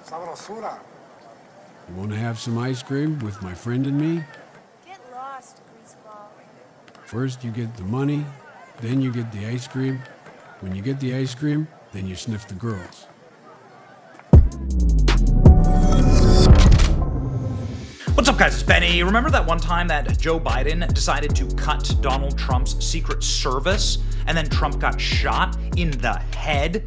Sabrosura. You want to have some ice cream with my friend and me? Get lost, greaseball. First you get the money, then you get the ice cream. When you get the ice cream, then you sniff the girls. What's up, guys? It's Benny. Remember that one time that Joe Biden decided to cut Donald Trump's Secret Service and then Trump got shot in the head?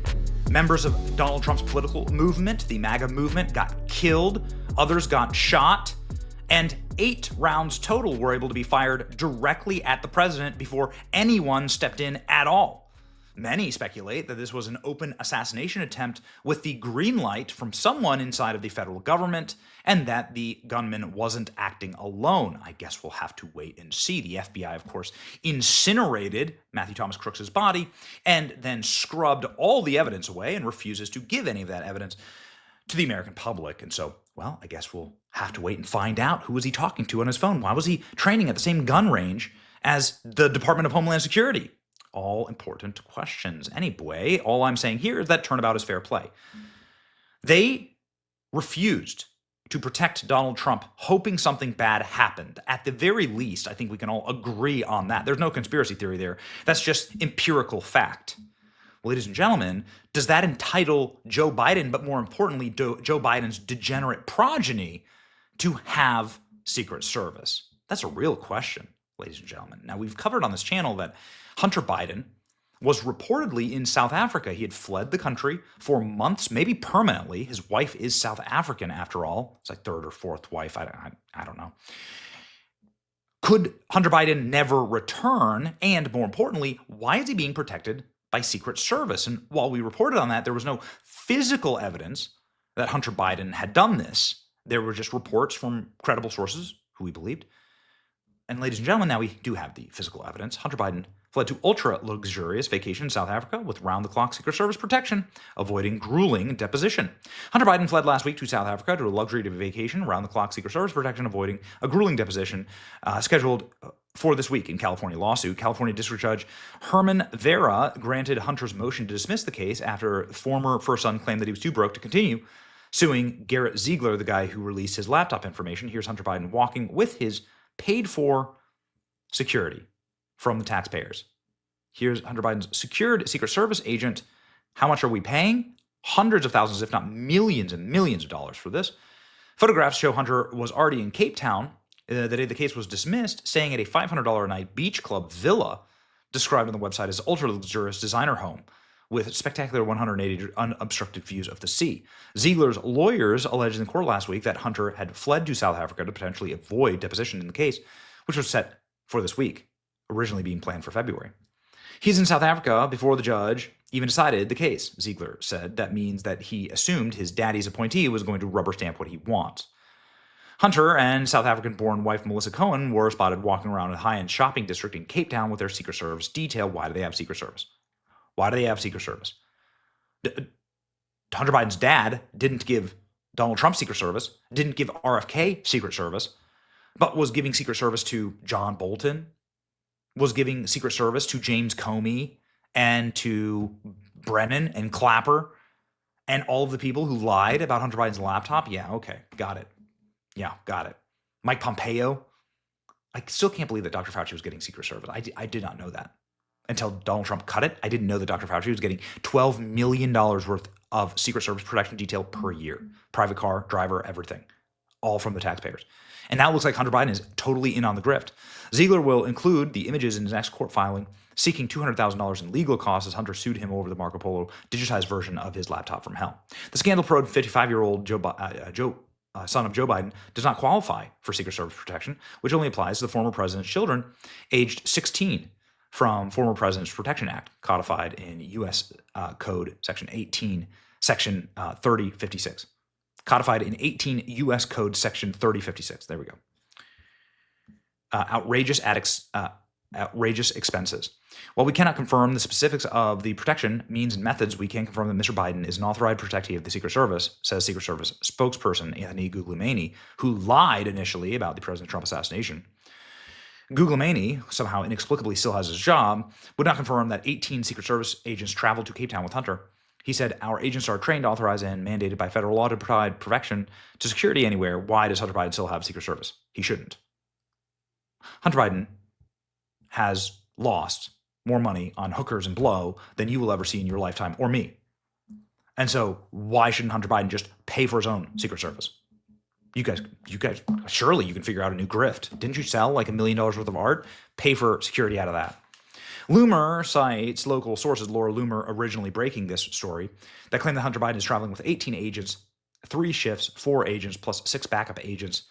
Members of Donald Trump's political movement, the MAGA movement, got killed. Others got shot. And 8 rounds total were able to be fired directly at the president before anyone stepped in at all. Many speculate that this was an open assassination attempt with the green light from someone inside of the federal government, and that the gunman wasn't acting alone. I guess we'll have to wait and see. The FBI, of course, incinerated Matthew Thomas Crooks's body and then scrubbed all the evidence away and refuses to give any of that evidence to the American public. And so, well, I guess we'll have to wait and find out. Who was he talking to on his phone? Why was he training at the same gun range as the Department of Homeland Security? All important questions. Anyway, all I'm saying here is that turnabout is fair play. They refused to protect Donald Trump, hoping something bad happened. At the very least, I think we can all agree on that. There's no conspiracy theory there. That's just empirical fact. Ladies and gentlemen, does that entitle Joe Biden, but more importantly, Joe Biden's degenerate progeny, to have Secret Service? That's a real question, ladies and gentlemen. Now, we've covered on this channel that Hunter Biden was reportedly in South Africa. He had fled the country for months, maybe permanently. His wife is South African, after all. It's like third or fourth wife. I don't know. Could Hunter Biden never return? And more importantly, why is he being protected by Secret Service? And while we reported on that, there was no physical evidence that Hunter Biden had done this. There were just reports from credible sources who we believed. And ladies and gentlemen, now we do have the physical evidence. Hunter Biden fled to ultra-luxurious vacation in South Africa with round-the-clock Secret Service protection, avoiding grueling deposition. Hunter Biden fled last week to South Africa to a luxury vacation, round-the-clock Secret Service protection, avoiding a grueling deposition scheduled for this week in California lawsuit. California District Judge Herman Vera granted Hunter's motion to dismiss the case after former first son claimed that he was too broke to continue suing Garrett Ziegler, the guy who released his laptop information. Here's Hunter Biden walking with his paid-for security from the taxpayers. Here's Hunter Biden's secured Secret Service agent. How much are we paying? Hundreds of thousands, if not millions and millions of dollars for this. Photographs show Hunter was already in Cape Town the day the case was dismissed, staying at a $500 a night beach club villa described on the website as ultra-luxurious designer home with spectacular 180 unobstructed views of the sea. Ziegler's lawyers alleged in court last week that Hunter had fled to South Africa to potentially avoid deposition in the case, which was set for this week, originally being planned for February. He's in South Africa before the judge even decided the case, Ziegler said. That means that he assumed his daddy's appointee was going to rubber stamp what he wants. Hunter and South African-born wife Melissa Cohen were spotted walking around a high-end shopping district in Cape Town with their Secret Service detail. Why do they have Secret Service? Why do they have Secret Service? Hunter Biden's dad didn't give Donald Trump Secret Service, didn't give RFK Secret Service, but was giving Secret Service to John Bolton, was giving Secret Service to James Comey and to Brennan and Clapper and all of the people who lied about Hunter Biden's laptop. Yeah, okay, got it. Yeah, got it. Mike Pompeo. I still can't believe that Dr. Fauci was getting Secret Service. I did not know that. Until Donald Trump cut it, I didn't know that Dr. Fauci was getting $12 million worth of Secret Service protection detail per year. Private car, driver, everything. All from the taxpayers. And now it looks like Hunter Biden is totally in on the grift. Ziegler will include the images in his next court filing, seeking $200,000 in legal costs as Hunter sued him over the Marco Polo digitized version of his laptop from hell. The scandal-prone 55-year-old son of Joe Biden does not qualify for Secret Service protection, which only applies to the former president's children aged 16 from former President's Protection Act, codified in U.S. Code Section 18, Section 3056. Codified in 18 U.S. Code Section 3056. There we go. Outrageous expenses. While we cannot confirm the specifics of the protection, means, and methods, we can confirm that Mr. Biden is an authorized protectee of the Secret Service, says Secret Service spokesperson Anthony Guglielmini, who lied initially about the President Trump assassination. Guglielmini, somehow inexplicably still has his job, would not confirm that 18 Secret Service agents traveled to Cape Town with Hunter. He said, our agents are trained, authorized, and mandated by federal law to provide protection to security anywhere. Why does Hunter Biden still have Secret Service? He shouldn't. Hunter Biden has lost more money on hookers and blow than you will ever see in your lifetime, or me. And so why shouldn't Hunter Biden just pay for his own Secret Service? You guys, surely you can figure out a new grift. Didn't you sell like $1 million worth of art? Pay for security out of that. Loomer cites local sources, Laura Loomer originally breaking this story, that claim that Hunter Biden is traveling with 18 agents, 3 shifts, 4 agents, plus 6 backup agents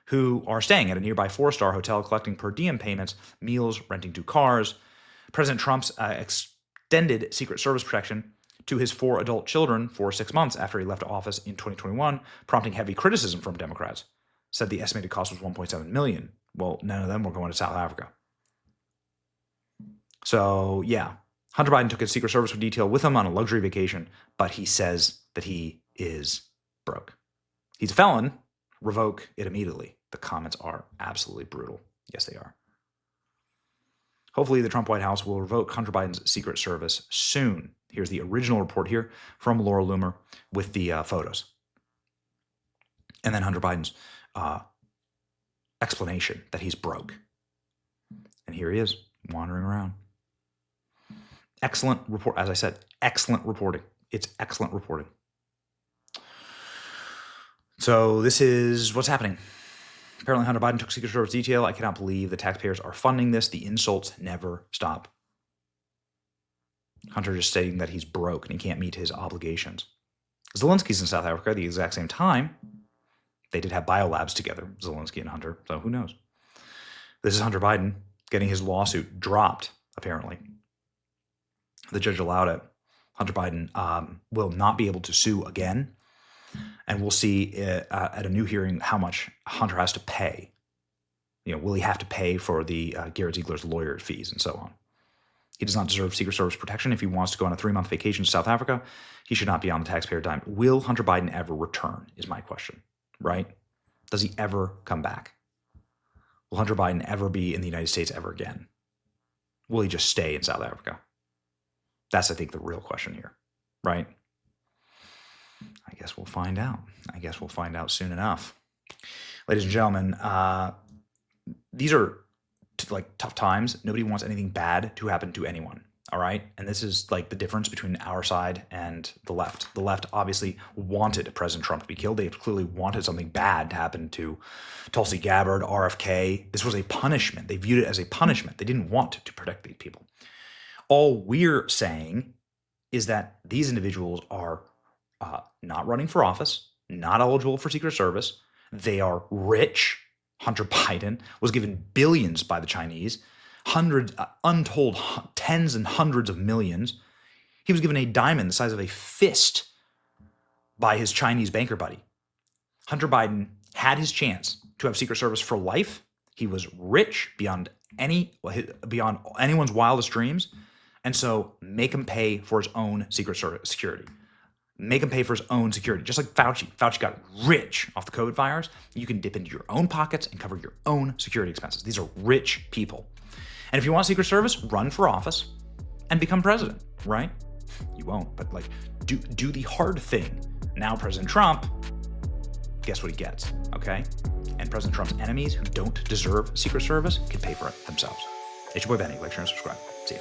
who are staying at a nearby 4-star hotel, collecting per diem payments, meals, renting 2 cars. President Trump's extended Secret Service protection to his 4 adult children for 6 months after he left office in 2021, prompting heavy criticism from Democrats. Said the estimated cost was $1.7 million. Well, none of them were going to South Africa. So, yeah, Hunter Biden took his Secret Service detail with him on a luxury vacation, but he says that he is broke. He's a felon. Revoke it immediately. The comments are absolutely brutal. Yes, they are. Hopefully, the Trump White House will revoke Hunter Biden's Secret Service soon. Here's the original report here from Laura Loomer with the photos. And then Hunter Biden's explanation that he's broke. And here he is, wandering around. Excellent report. As I said, excellent reporting. It's excellent reporting. So this is what's happening. Apparently Hunter Biden took Secret Service detail. I cannot believe the taxpayers are funding this. The insults never stop. Hunter just stating that he's broke and he can't meet his obligations. Zelensky's in South Africa at the exact same time. They did have biolabs together, Zelensky and Hunter, so who knows? This is Hunter Biden getting his lawsuit dropped, apparently. The judge allowed it. Hunter Biden will not be able to sue again. And we'll see at a new hearing how much Hunter has to pay. You know, will he have to pay for the Garrett Ziegler's lawyer fees and so on? He does not deserve Secret Service protection. If he wants to go on a 3-month vacation to South Africa, he should not be on the taxpayer dime. Will Hunter Biden ever return is my question, right? Does he ever come back? Will Hunter Biden ever be in the United States ever again? Will he just stay in South Africa? That's, I think, the real question here, right? I guess we'll find out. I guess we'll find out soon enough. Ladies and gentlemen, these are tough times. Nobody wants anything bad to happen to anyone, all right? And this is like the difference between our side and the left. The left obviously wanted President Trump to be killed. They clearly wanted something bad to happen to Tulsi Gabbard, RFK. This was a punishment. They viewed it as a punishment. They didn't want to protect these people. All we're saying is that these individuals are not running for office, not eligible for Secret Service. They are rich. Hunter Biden was given billions by the Chinese, hundreds, untold tens and hundreds of millions. He was given a diamond the size of a fist by his Chinese banker buddy. Hunter Biden had his chance to have Secret Service for life. He was rich beyond anyone's wildest dreams. And so make him pay for his own Secret Service security. Make him pay for his own security. Just like Fauci. Fauci got rich off the COVID virus. You can dip into your own pockets and cover your own security expenses. These are rich people. And if you want Secret Service, run for office and become president, right? You won't, but do the hard thing. Now President Trump, guess what he gets, okay? And President Trump's enemies who don't deserve Secret Service can pay for it themselves. It's your boy Benny. Like, share, and subscribe. See you.